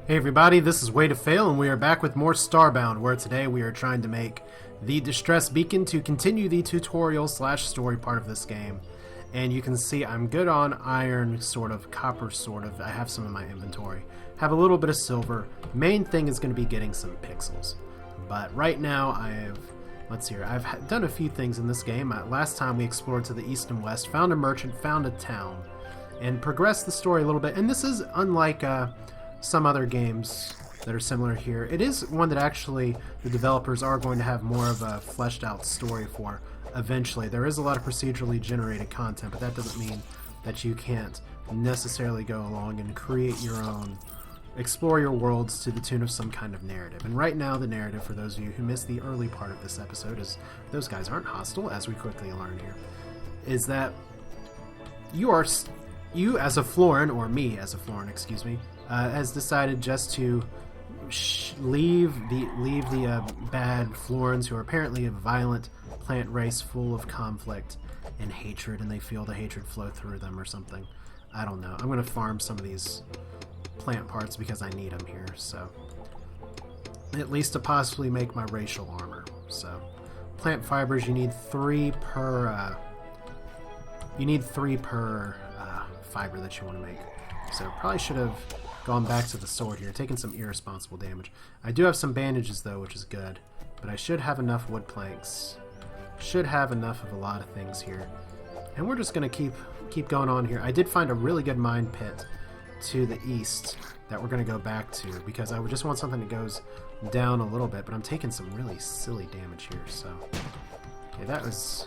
Hey everybody, this is Way to Fail, and we are back with more Starbound, where today we are trying to make the distress beacon to continue the tutorial slash story part of this game. And you can see I'm good on iron, sort of, copper, sort of. I have some in my inventory. Have a little bit of silver. Main thing is going to be getting some pixels. But right now I've done a few things in this game. Last time we explored to the east and west, found a merchant, found a town, and progressed the story a little bit. And this is unlike some other games that are similar here. It is one that actually the developers are going to have more of a fleshed out story for eventually. There is a lot of procedurally generated content, but that doesn't mean that you can't necessarily go along and create your own, explore your worlds to the tune of some kind of narrative. And right now the narrative, for those of you who missed the early part of this episode, is those guys aren't hostile, as we quickly learn here, is that you as a Florin, or me as a Florin, excuse me, has decided just to leave the bad Florins, who are apparently a violent plant race full of conflict and hatred, and they feel the hatred flow through them or something. I don't know. I'm going to farm some of these plant parts because I need them here, so at least to possibly make my racial armor. So plant fibers, you need three per fiber that you want to make. So probably should have gone back to the sword here, taking some irresponsible damage. I do have some bandages though, which is good, but I should have enough wood planks. Should have enough of a lot of things here. And we're just going to keep going on here. I did find a really good mine pit to the east that we're going to go back to, because I would just want something that goes down a little bit, but I'm taking some really silly damage here, so okay, that was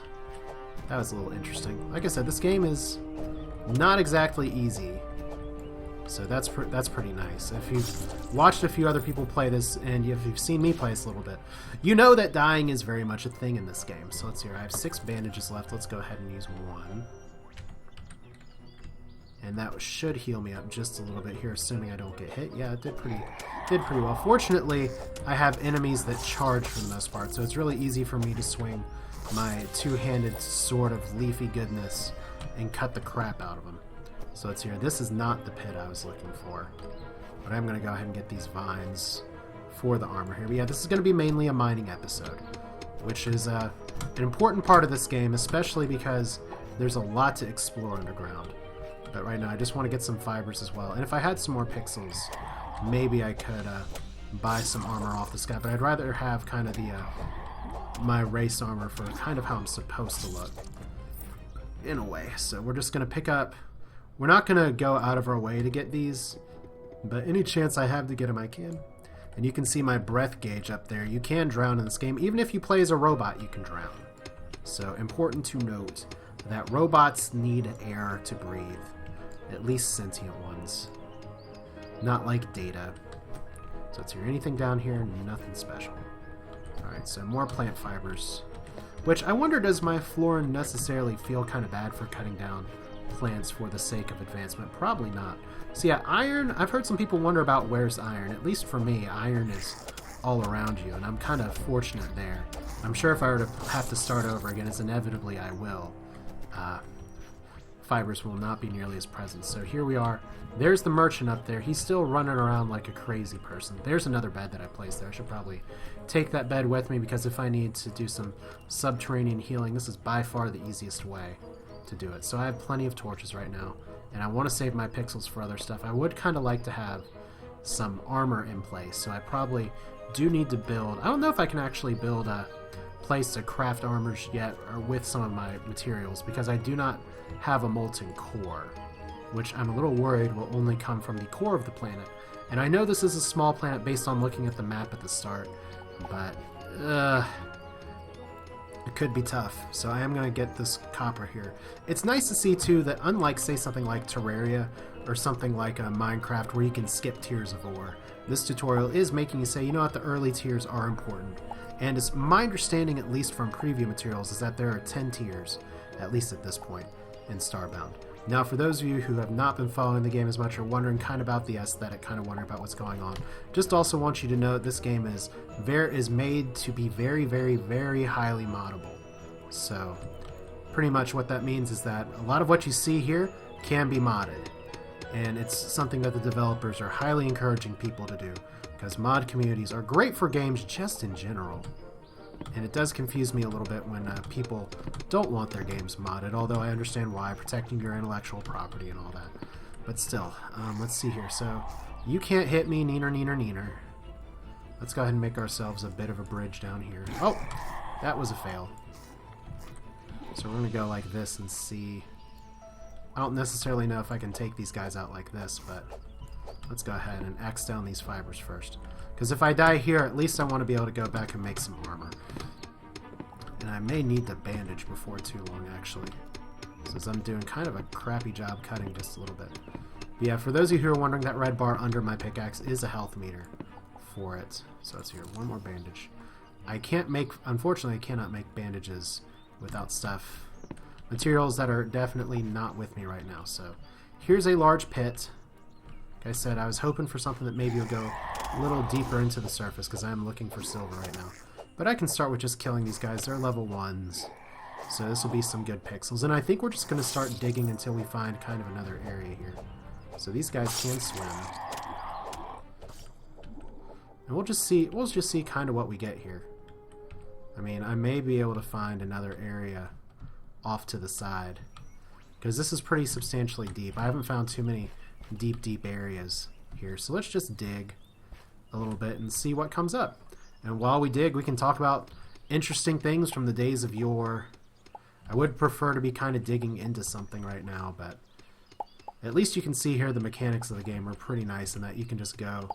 a little interesting. Like I said, this game is not exactly easy, so that's pretty nice. If you've watched a few other people play this, and if you've seen me play this a little bit, you know that dying is very much a thing in this game. So let's see here. I have 6 bandages left. Let's go ahead and use one. And that should heal me up just a little bit here, assuming I don't get hit. Yeah, it did pretty well. Fortunately, I have enemies that charge for the most part, so it's really easy for me to swing my two-handed sword of leafy goodness and cut the crap out of them. So let's hear. This is not the pit I was looking for, but I'm going to go ahead and get these vines for the armor here. But yeah, this is going to be mainly a mining episode, which is an important part of this game, especially because there's a lot to explore underground. But right now I just want to get some fibers as well. And if I had some more pixels, maybe I could buy some armor off this guy. But I'd rather have kind of the my race armor for kind of how I'm supposed to look, in a way. So we're just going to pick up. We're not going to go out of our way to get these, but any chance I have to get them, I can. And you can see my breath gauge up there. You can drown in this game. Even if you play as a robot, you can drown. So important to note that robots need air to breathe. At least sentient ones. Not like Data. So let's hear anything down here. Nothing special. Alright, so more plant fibers. Which I wonder, does my Florin necessarily feel kind of bad for cutting down plants for the sake of advancement? Probably not. So yeah, iron, I've heard some people wonder about where's iron. At least for me, iron is all around you, and I'm kind of fortunate there. I'm sure if I were to have to start over again, as inevitably I will, fibers will not be nearly as present. So here we are. There's the merchant up there. He's still running around like a crazy person. There's another bed that I placed there. I should probably take that bed with me, because if I need to do some subterranean healing, this is by far the easiest way to do it. So I have plenty of torches right now, and I want to save my pixels for other stuff. I would kind of like to have some armor in place, so I probably do need to build. I don't know if I can actually build a place to craft armors yet, or with some of my materials, because I do not have a molten core, which I'm a little worried will only come from the core of the planet. And I know this is a small planet based on looking at the map at the start, but it could be tough. So I am going to get this copper here. It's nice to see too that, unlike say something like Terraria or something like Minecraft, where you can skip tiers of ore, this tutorial is making you say, you know what, the early tiers are important. And it's my understanding, at least from preview materials, is that there are 10 tiers, at least at this point, in Starbound. Now, for those of you who have not been following the game as much, or wondering kind of about the aesthetic, kind of wondering about what's going on, just also want you to know this game is made to be very, very, very highly moddable. So, pretty much what that means is that a lot of what you see here can be modded. And it's something that the developers are highly encouraging people to do, because mod communities are great for games just in general. And it does confuse me a little bit when people don't want their games modded, although I understand why, protecting your intellectual property and all that. But still, let's see here. So, you can't hit me, neener, neener, neener. Let's go ahead and make ourselves a bit of a bridge down here. Oh, that was a fail. So we're going to go like this and see. I don't necessarily know if I can take these guys out like this, but let's go ahead and axe down these fibers first. Because if I die here, at least I want to be able to go back and make some armor. And I may need the bandage before too long, actually, since I'm doing kind of a crappy job cutting just a little bit. But yeah, for those of you who are wondering, that red bar under my pickaxe is a health meter for it. So let's hear one more bandage. Unfortunately, I cannot make bandages without stuff, materials that are definitely not with me right now. So here's a large pit. Like I said, I was hoping for something that maybe will go a little deeper into the surface, because I'm looking for silver right now. But I can start with just killing these guys. They're level 1s. So this will be some good pixels. And I think we're just going to start digging until we find kind of another area here. So these guys can swim. And we'll just see kind of what we get here. I mean, I may be able to find another area off to the side, because this is pretty substantially deep. I haven't found too many deep areas here. So let's just dig a little bit and see what comes up. And while we dig, we can talk about interesting things from the days of yore. I would prefer to be kind of digging into something right now, but at least you can see here the mechanics of the game are pretty nice, in that you can just go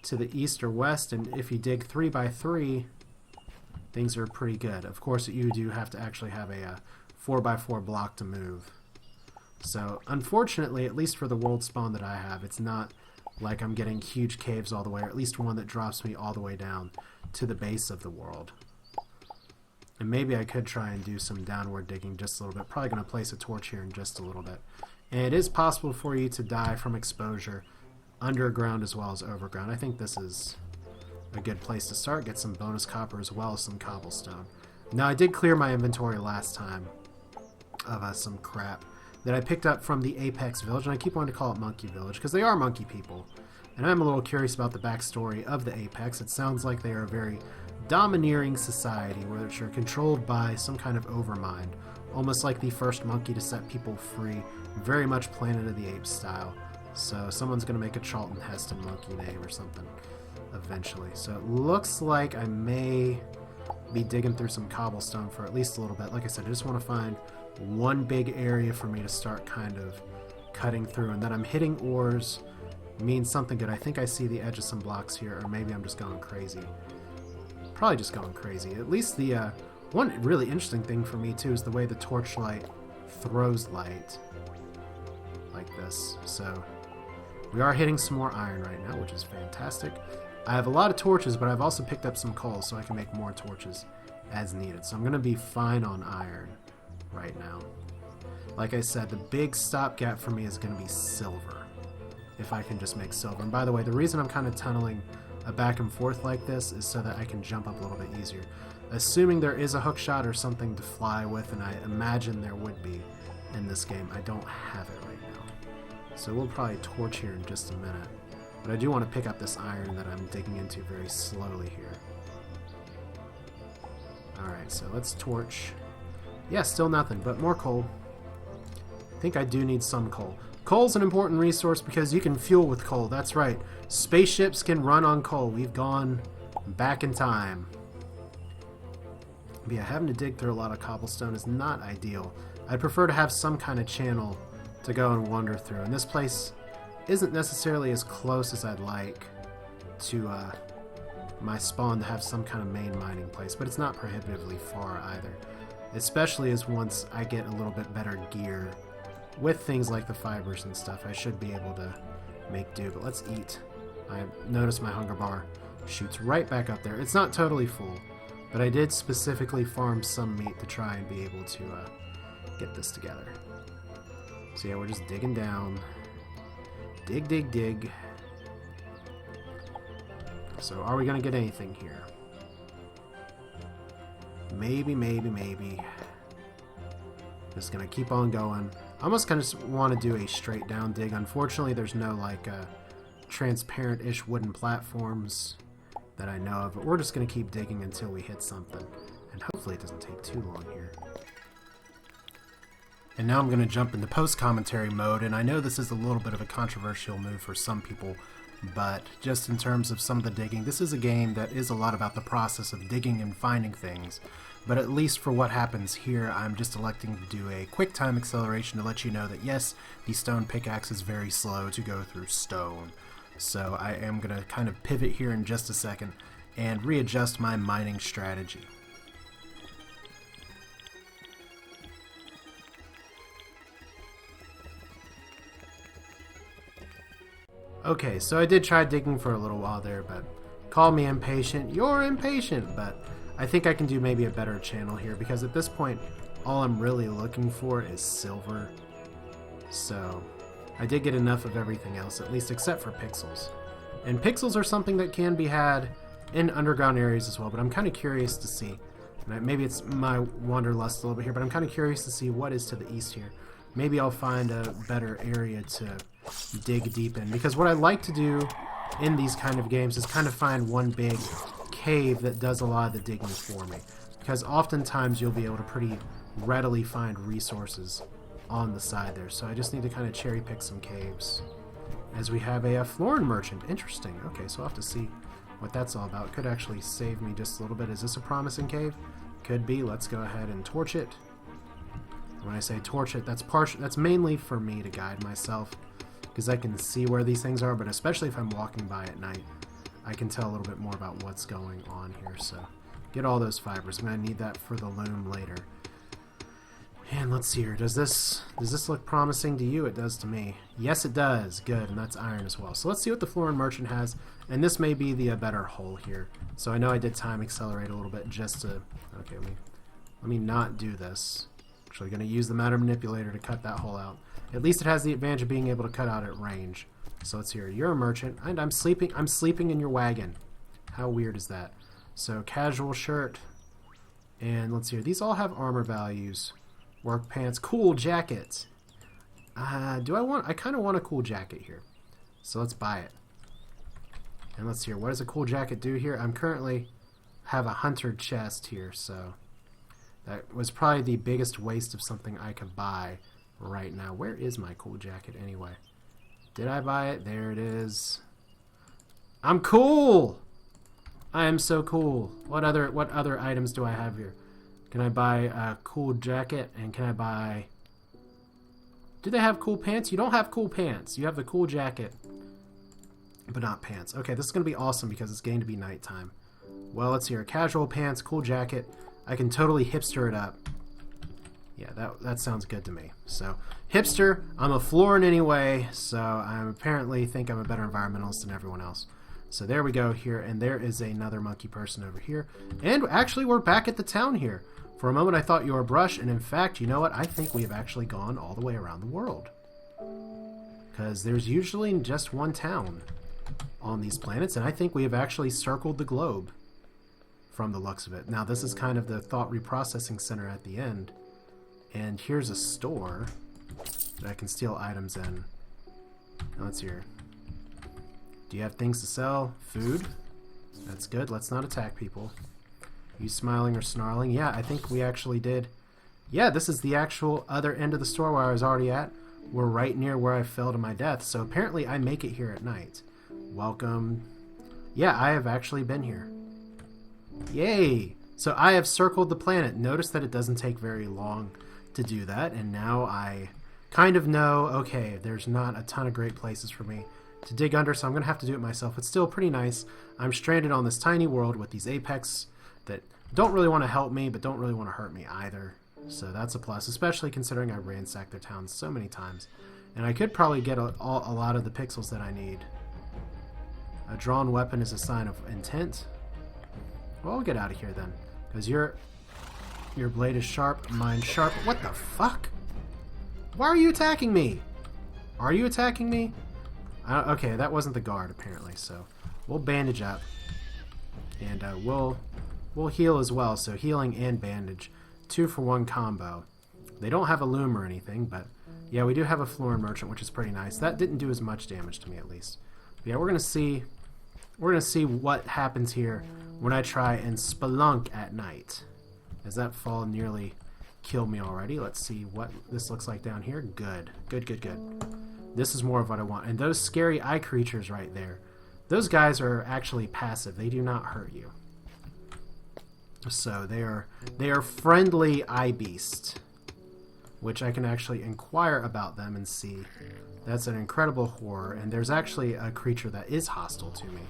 to the east or west, and if you dig 3 by 3, things are pretty good. Of course, you do have to actually have a 4 by 4 block to move. So, unfortunately, at least for the world spawn that I have, it's not like I'm getting huge caves all the way, or at least one that drops me all the way down to the base of the world. And maybe I could try and do some downward digging just a little bit. Probably going to place a torch here in just a little bit. And it is possible for you to die from exposure underground as well as overground. I think this is a good place to start. Get some bonus copper as well as some cobblestone. Now, I did clear my inventory last time of some crap that I picked up from the Apex village, and I keep wanting to call it Monkey Village because they are monkey people. And I'm a little curious about the backstory of the Apex. It sounds like they are a very domineering society, which are controlled by some kind of overmind, almost like the first monkey to set people free, very much Planet of the Apes style. So someone's going to make a Charlton Heston monkey name or something eventually. So it looks like I may be digging through some cobblestone for at least a little bit. Like I said, I just want to find one big area for me to start kind of cutting through, and then I'm hitting ores means something good. I think I see the edge of some blocks here, or maybe I'm just going crazy. Probably just going crazy. At least the one really interesting thing for me too is the way the torchlight throws light like this. So we are hitting some more iron right now, which is fantastic. I have a lot of torches, but I've also picked up some coal so I can make more torches as needed. So I'm going to be fine on iron right now. Like I said, the big stopgap for me is going to be silver, if I can just make silver. And by the way, the reason I'm kind of tunneling a back and forth like this is so that I can jump up a little bit easier. Assuming there is a hook shot or something to fly with, and I imagine there would be in this game. I don't have it right now. So we'll probably torch here in just a minute. But I do want to pick up this iron that I'm digging into very slowly here. Alright, so let's torch. Yeah, still nothing, but more coal. I think I do need some coal. Coal's an important resource because you can fuel with coal. That's right. Spaceships can run on coal. We've gone back in time. But yeah, having to dig through a lot of cobblestone is not ideal. I'd prefer to have some kind of channel to go and wander through. And this place isn't necessarily as close as I'd like to my spawn to have some kind of main mining place, but it's not prohibitively far either. Especially as once I get a little bit better gear with things like the fibers and stuff, I should be able to make do. But let's eat. I noticed my hunger bar shoots right back up there. It's not totally full, but I did specifically farm some meat to try and be able to get this together. So yeah, we're just digging down. Dig, dig, dig. So are we going to get anything here? Maybe, maybe, maybe. Just going to keep on going. I almost kind of want to do a straight down dig. Unfortunately, there's no like transparent-ish wooden platforms that I know of, but we're just going to keep digging until we hit something. And hopefully it doesn't take too long here. And now I'm going to jump into post-commentary mode, and I know this is a little bit of a controversial move for some people, but just in terms of some of the digging, this is a game that is a lot about the process of digging and finding things. But at least for what happens here, I'm just electing to do a quick time acceleration to let you know that yes, the stone pickaxe is very slow to go through stone. So I am going to kind of pivot here in just a second and readjust my mining strategy. Okay, so I did try digging for a little while there, but call me impatient. You're impatient, but I think I can do maybe a better channel here, because at this point, all I'm really looking for is silver. So I did get enough of everything else, at least except for pixels. And pixels are something that can be had in underground areas as well, but I'm kind of curious to see. Maybe it's my wanderlust a little bit here, but I'm kind of curious to see what is to the east here. Maybe I'll find a better area to dig deep in, because what I like to do in these kind of games is kind of find one big cave that does a lot of the digging for me, because oftentimes you'll be able to pretty readily find resources on the side there. So I just need to kind of cherry pick some caves. As we have a florin merchant. Interesting. Okay, so I'll have to see what that's all about. Could actually save me just a little bit. Is this a promising cave? Could be. Let's go ahead and torch it. When I say torch it, that's mainly for me to guide myself, because I can see where these things are, but especially if I'm walking by at night, I can tell a little bit more about what's going on here. So get all those fibers. I'm going to need that for the loom later. And let's see here. Does this look promising to you? It does to me. Yes, it does. Good, and that's iron as well. So let's see what the florin merchant has, and this may be the better hole here. So I know I did time accelerate a little bit just to... Okay, let me not do this. Actually going to use the matter manipulator to cut that hole out. At least it has the advantage of being able to cut out at range. So let's hear. You're a merchant, and I'm sleeping in your wagon. How weird is that? So casual shirt, and let's hear. These all have armor values. Work pants, cool jackets. I kind of want a cool jacket here. So let's buy it. And let's hear. What does a cool jacket do here? I'm currently have a hunter chest here, so that was probably the biggest waste of something I could buy right now. Where is my cool jacket anyway? Did I buy it? There it is. I'm cool! I am so cool. What other items do I have here? Can I buy a cool jacket? And can I buy... Do they have cool pants? You don't have cool pants. You have the cool jacket, but not pants. Okay, this is going to be awesome because it's going to be nighttime. Well, let's hear. Casual pants, cool jacket. I can totally hipster it up. Yeah, that sounds good to me. So, hipster, I'm a florin anyway, so I apparently think I'm a better environmentalist than everyone else. So there we go here, and there is another monkey person over here. And actually, we're back at the town here. For a moment, I thought you were a brush, and in fact, you know what? I think we have actually gone all the way around the world. Because there's usually just one town on these planets, and I think we have actually circled the globe from the looks of it. Now, this is kind of the thought reprocessing center at the end. And here's a store that I can steal items in. Now, let's hear. Do you have things to sell? Food? That's good. Let's not attack people. You smiling or snarling? Yeah, I think we actually did. Yeah, this is the actual other end of the store where I was already at. We're right near where I fell to my death, so apparently I make it here at night. Welcome. Yeah, I have actually been here. Yay! So I have circled the planet. Notice that it doesn't take very long to do that, and now I kind of know, okay, there's not a ton of great places for me to dig under, so I'm going to have to do it myself. It's still pretty nice. I'm stranded on this tiny world with these Apex that don't really want to help me, but don't really want to hurt me either. So that's a plus, especially considering I ransacked their towns so many times. And I could probably get a lot of the pixels that I need. A drawn weapon is a sign of intent. Well, I'll get out of here then, because your blade is sharp, mine's sharp. What the fuck? Why are you attacking me? Are you attacking me? Okay, that wasn't the guard apparently, so we'll bandage up. And we'll heal as well, so healing and bandage. 2-for-1 combo. They don't have a loom or anything, but yeah, we do have a floor merchant, which is pretty nice. That didn't do as much damage to me, at least. But yeah, we're gonna see what happens here when I try and spelunk at night. As that fall nearly killed me already. Let's see what this looks like down here. Good. Good, good, good. This is more of what I want. And those scary eye creatures right there, those guys are actually passive. They do not hurt you. So they are friendly eye beast, which I can actually inquire about them and see. That's an incredible horror, and there's actually a creature that is hostile to me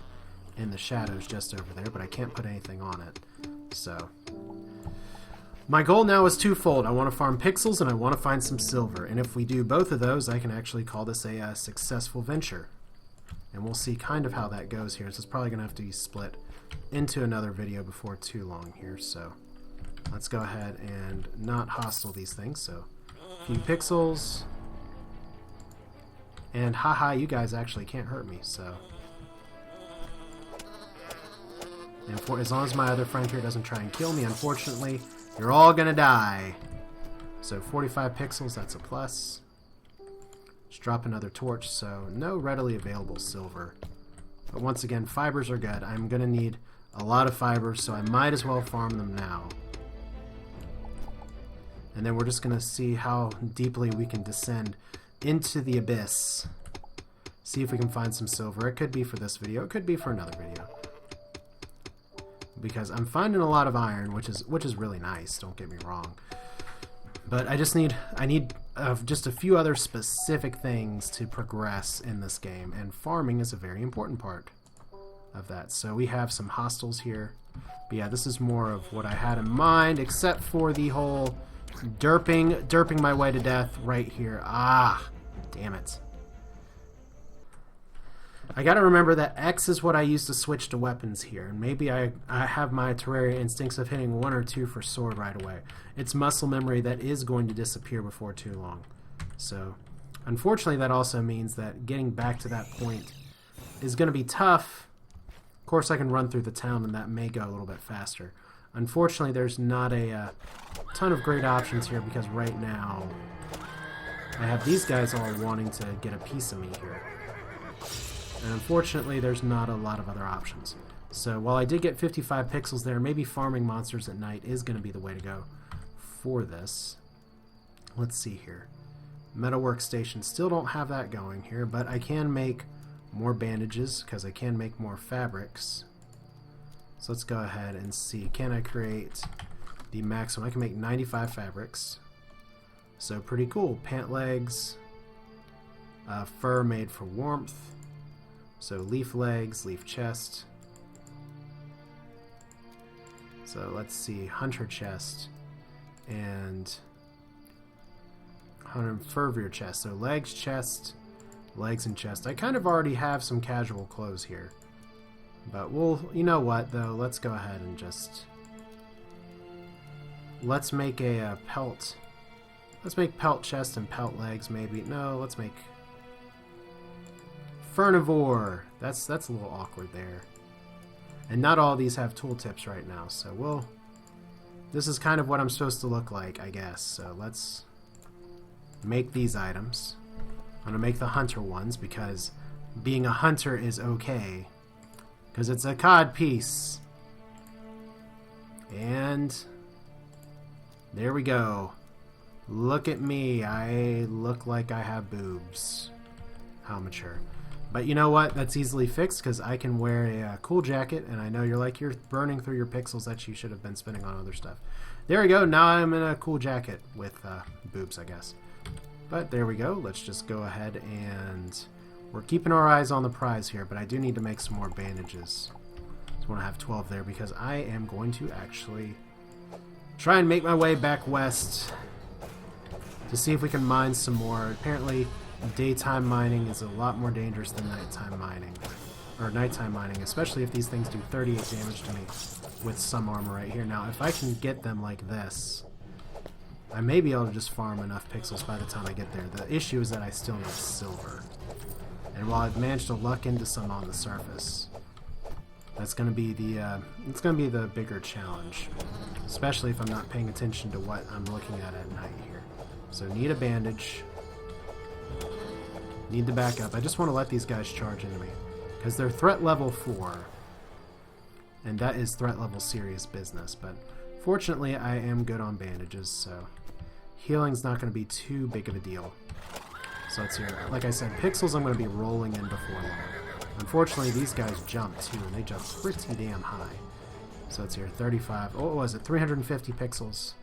in the shadows just over there, but I can't put anything on it. So my goal now is twofold. I want to farm pixels and I want to find some silver, and if we do both of those, I can actually call this a successful venture. And we'll see kind of how that goes here. So it's probably going to have to be split into another video before too long here, so let's go ahead and not hostile these things. So a few pixels, and haha, you guys actually can't hurt me, so. And for as long as my other friend here doesn't try and kill me, unfortunately, you're all gonna die. So 45 pixels, that's a plus. Let's drop another torch, so no readily available silver. But once again, fibers are good. I'm gonna need a lot of fibers, so I might as well farm them now. And then we're just gonna see how deeply we can descend into the abyss. See if we can find some silver. It could be for this video, it could be for another video. Because I'm finding a lot of iron, which is really nice, don't get me wrong. But I need just a few other specific things to progress in this game, and farming is a very important part of that. So we have some hostiles here. But yeah, this is more of what I had in mind, except for the whole derping my way to death right here. Ah, damn it. I gotta remember that X is what I use to switch to weapons here, and maybe I have my Terraria instincts of hitting 1 or 2 for sword right away. It's muscle memory that is going to disappear before too long. So, unfortunately, that also means that getting back to that point is going to be tough. Of course, I can run through the town, and that may go a little bit faster. Unfortunately, there's not a ton of great options here, because right now I have these guys all wanting to get a piece of me here. And unfortunately, there's not a lot of other options. So while I did get 55 pixels there, maybe farming monsters at night is going to be the way to go for this. Let's see here. Metalwork station, still don't have that going here, but I can make more bandages because I can make more fabrics. So let's go ahead and see. Can I create the maximum? I can make 95 fabrics. So pretty cool. Pant legs, fur made for warmth. So leaf legs, leaf chest. So let's see, hunter chest and hunter furrier chest. So legs, chest, legs, and chest. I kind of already have some casual clothes here, but we'll, you know what though? Let's go ahead and just let's make a pelt. Let's make pelt chest and pelt legs. Maybe no. Let's make Furnivore. That's a little awkward there. And not all of these have tooltips right now, so this is kind of what I'm supposed to look like, I guess. So let's make these items. I'm gonna make the hunter ones because being a hunter is okay. Because it's a cod piece. And there we go. Look at me. I look like I have boobs. How mature. But you know what? That's easily fixed because I can wear a cool jacket, and I know you're burning through your pixels that you should have been spending on other stuff. There we go. Now I'm in a cool jacket with boobs, I guess. But there we go. Let's just go ahead and we're keeping our eyes on the prize here, but I do need to make some more bandages. Just want to have 12 there because I am going to actually try and make my way back west to see if we can mine some more. Apparently, daytime mining is a lot more dangerous than nighttime mining, especially if these things do 38 damage to me with some armor right here. Now, if I can get them like this, I may be able to just farm enough pixels by the time I get there. The issue is that I still need silver. And while I've managed to luck into some on the surface, that's going to be the bigger challenge, especially if I'm not paying attention to what I'm looking at night here. So need a bandage. Need to back up. I just want to let these guys charge into me. Because they're threat level 4. And that is threat level serious business. But fortunately, I am good on bandages, so healing's not going to be too big of a deal. So let's hear it. Like I said, pixels I'm going to be rolling in before long. Unfortunately, these guys jump too, and they jump pretty damn high. So let's hear 35. Oh, what was it? 350 pixels.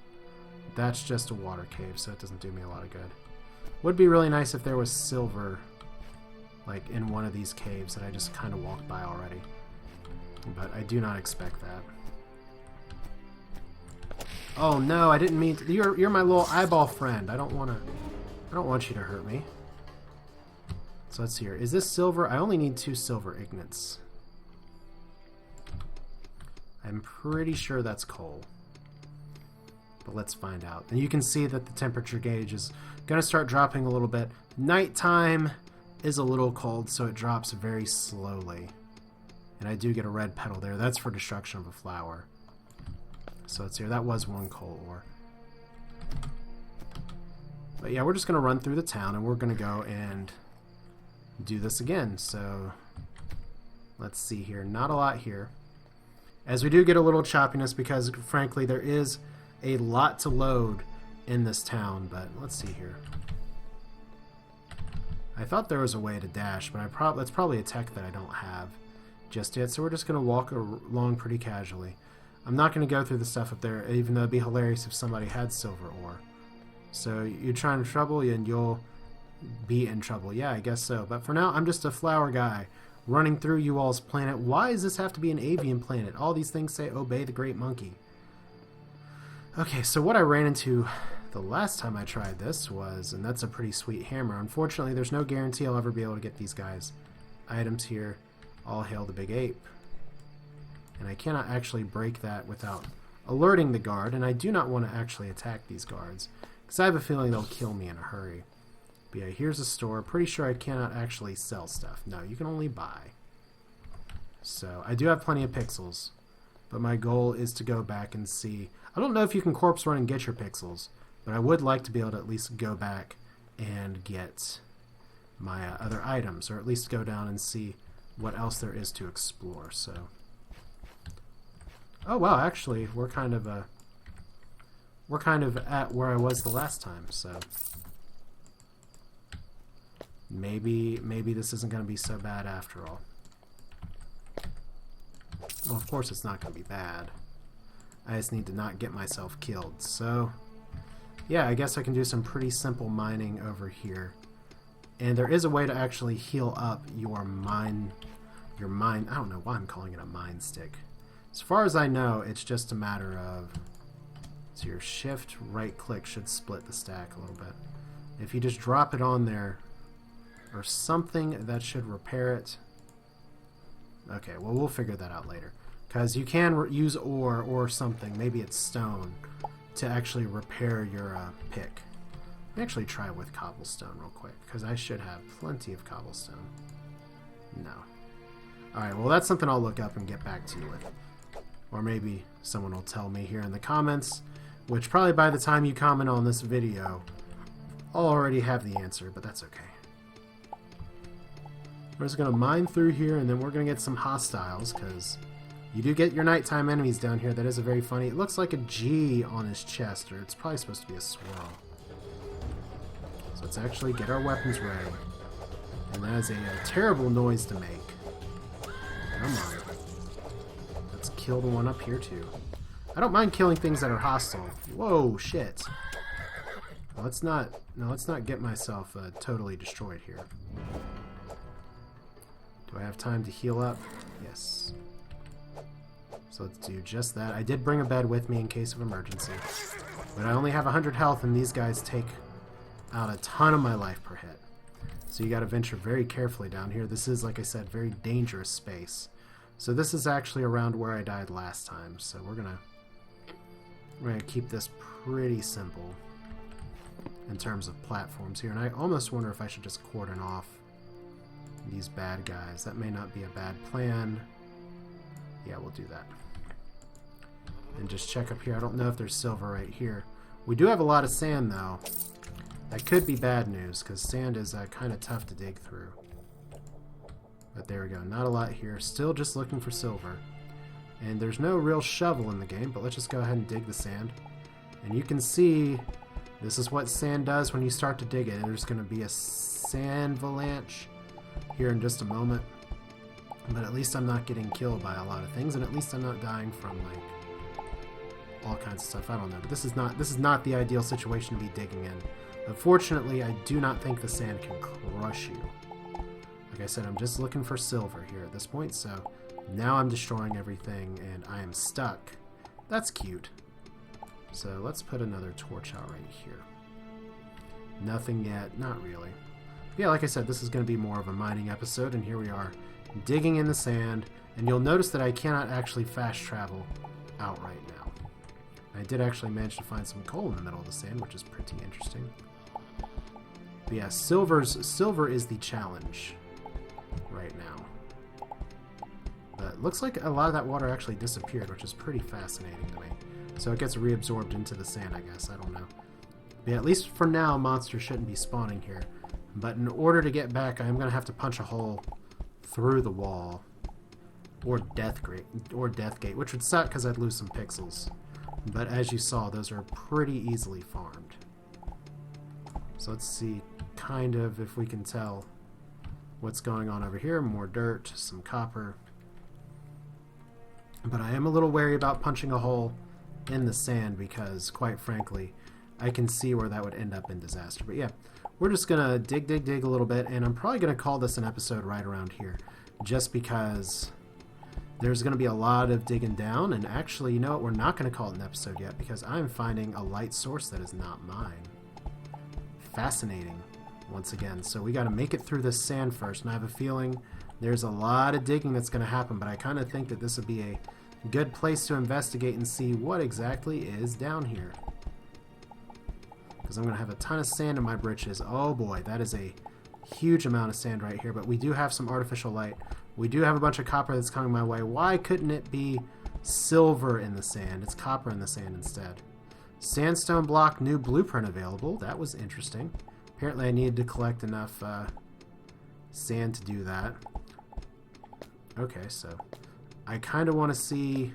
That's just a water cave, so it doesn't do me a lot of good. Would be really nice if there was silver, like in one of these caves that I just kind of walked by already. But I do not expect that. Oh no, I didn't mean to. You're my little eyeball friend. I don't want you to hurt me. So let's see here. Is this silver? I only need 2 silver ignites. I'm pretty sure that's coal. But let's find out. And you can see that the temperature gauge is going to start dropping a little bit. Nighttime is a little cold, so it drops very slowly. And I do get a red petal there. That's for destruction of a flower. So let's see here. That was 1 coal ore. But yeah, we're just going to run through the town, and we're going to go and do this again. So let's see here. Not a lot here. As we do get a little choppiness because, frankly, there is a lot to load in this town. But let's see here. I thought there was a way to dash, but that's probably a tech that I don't have just yet. So we're just going to walk along pretty casually. I'm not going to go through the stuff up there, even though it'd be hilarious if somebody had silver ore. So you're trying to trouble and you'll be in trouble. Yeah, I guess so. But for now, I'm just a flower guy running through you all's planet. Why does this have to be an avian planet? All these things say obey the great monkey. Okay, so what I ran into the last time I tried this was, and that's a pretty sweet hammer. Unfortunately, there's no guarantee I'll ever be able to get these guys. Items here. All hail the big ape. And I cannot actually break that without alerting the guard, and I do not want to actually attack these guards, because I have a feeling they'll kill me in a hurry. But yeah, here's a store. Pretty sure I cannot actually sell stuff. No, you can only buy. So, I do have plenty of pixels, but my goal is to go back and see. I don't know if you can corpse run and get your pixels, but I would like to be able to at least go back and get my other items, or at least go down and see what else there is to explore. So, oh wow, actually, we're kind of at where I was the last time. So maybe this isn't going to be so bad after all. Well, of course it's not going to be bad. I just need to not get myself killed. So yeah, I guess I can do some pretty simple mining over here. And there is a way to actually heal up your mine. I don't know why I'm calling it a mine stick. As far as I know, it's just a matter of, so your shift right click should split the stack a little bit. If you just drop it on there or something, that should repair it. Okay, well, we'll figure that out later. Because you can use ore or something, maybe it's stone, to actually repair your pick. Let me actually try with cobblestone real quick, because I should have plenty of cobblestone. No. Alright, well, that's something I'll look up and get back to you with. Or maybe someone will tell me here in the comments, which probably by the time you comment on this video, I'll already have the answer, but that's okay. We're just going to mine through here, and then we're going to get some hostiles, because you do get your nighttime enemies down here. That is a very funny... It looks like a G on his chest, or it's probably supposed to be a swirl. So let's actually get our weapons ready. And that is a terrible noise to make. Come on. Let's kill the one up here, too. I don't mind killing things that are hostile. Whoa, shit. Let's not get myself totally destroyed here. Do I have time to heal up? Yes. So let's do just that. I did bring a bed with me in case of emergency. But I only have 100 health, and these guys take out a ton of my life per hit. So you gotta venture very carefully down here. This is, like I said, very dangerous space. So this is actually around where I died last time. So we're gonna keep this pretty simple in terms of platforms here. And I almost wonder if I should just cordon off these bad guys. That may not be a bad plan. Yeah, we'll do that. And just check up here. I don't know if there's silver right here. We do have a lot of sand, though. That could be bad news, because sand is kind of tough to dig through. But there we go. Not a lot here. Still just looking for silver. And there's no real shovel in the game, but let's just go ahead and dig the sand. And you can see this is what sand does when you start to dig it. There's going to be a sand avalanche here in just a moment. But at least I'm not getting killed by a lot of things, and at least I'm not dying from like all kinds of stuff. I don't know. But this is not the ideal situation to be digging in. Unfortunately, I do not think the sand can crush you. Like I said, I'm just looking for silver here at this point, so now I'm destroying everything and I am stuck. That's cute. So let's put another torch out right here. Nothing yet. Not really. But yeah, like I said, this is going to be more of a mining episode, and here we are digging in the sand, and you'll notice that I cannot actually fast travel out right now. I did actually manage to find some coal in the middle of the sand, which is pretty interesting. But yeah, silver is the challenge right now. But it looks like a lot of that water actually disappeared, which is pretty fascinating to me. So it gets reabsorbed into the sand, I guess. I don't know. But yeah, at least for now, monsters shouldn't be spawning here. But in order to get back, I am going to have to punch a hole through the wall. Or Death Gate, which would suck because I'd lose some pixels. But as you saw, those are pretty easily farmed. So let's see kind of if we can tell what's going on over here. More dirt, some copper. But I am a little wary about punching a hole in the sand because, quite frankly, I can see where that would end up in disaster. But yeah, we're just going to dig a little bit, and I'm probably going to call this an episode right around here just because there's going to be a lot of digging down. And actually, you know what? We're not going to call it an episode yet because I'm finding a light source that is not mine. Fascinating, once again. So we got to make it through this sand first, and I have a feeling there's a lot of digging that's going to happen, but I kind of think that this would be a good place to investigate and see what exactly is down here. Because I'm going to have a ton of sand in my britches. Oh boy, that is a huge amount of sand right here, but we do have some artificial light. We do have a bunch of copper that's coming my way. Why couldn't it be silver in the sand? It's copper in the sand instead. Sandstone block, new blueprint available. That was interesting. Apparently I needed to collect enough sand to do that. Okay, so I kind of want to see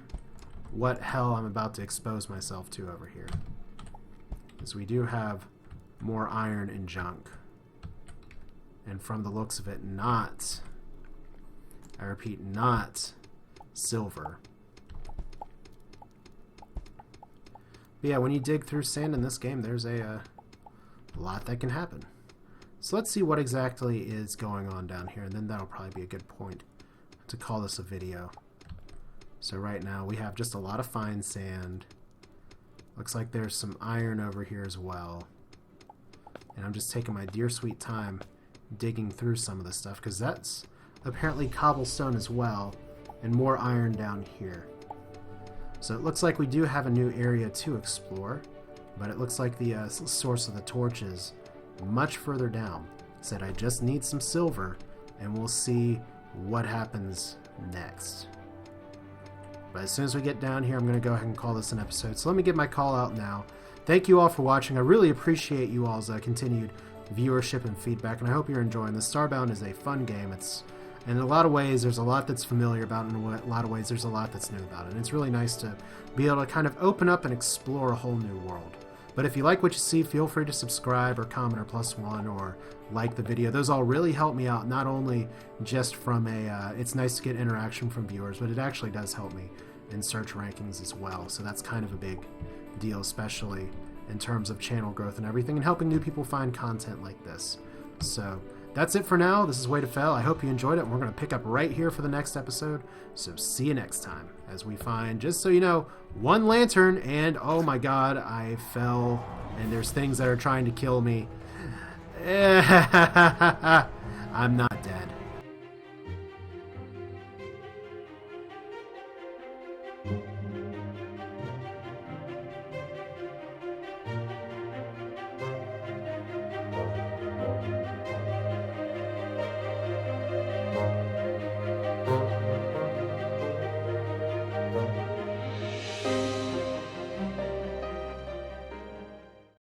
what hell I'm about to expose myself to over here. Because we do have more iron and junk. And from the looks of it, not, I repeat, not silver. But yeah, when you dig through sand in this game, there's a lot that can happen. So let's see what exactly is going on down here, and then that'll probably be a good point to call this a video. So right now we have just a lot of fine sand. Looks like there's some iron over here as well. And I'm just taking my dear sweet time digging through some of this stuff, because that's apparently cobblestone as well, and more iron down here. So it looks like we do have a new area to explore, but it looks like the source of the torch is much further down. Said I just need some silver, and we'll see what happens next. But as soon as we get down here, I'm going to go ahead and call this an episode. So let me get my call out now. Thank you all for watching. I really appreciate you all's continued viewership and feedback, and I hope you're enjoying this. Starbound is a fun game. It's, in a lot of ways, there's a lot that's familiar about it, and in a lot of ways, there's a lot that's new about it. And it's really nice to be able to kind of open up and explore a whole new world. But if you like what you see, feel free to subscribe or comment or +1 or like the video. Those all really help me out, not only just from it's nice to get interaction from viewers, but it actually does help me in search rankings as well. So that's kind of a big deal, especially in terms of channel growth and everything, and helping new people find content like this. So that's it for now. This is Way to Fail. I hope you enjoyed it, and we're going to pick up right here for the next episode. So see you next time as we find, just so you know, one lantern, and oh my god, I fell, and there's things that are trying to kill me. I'm not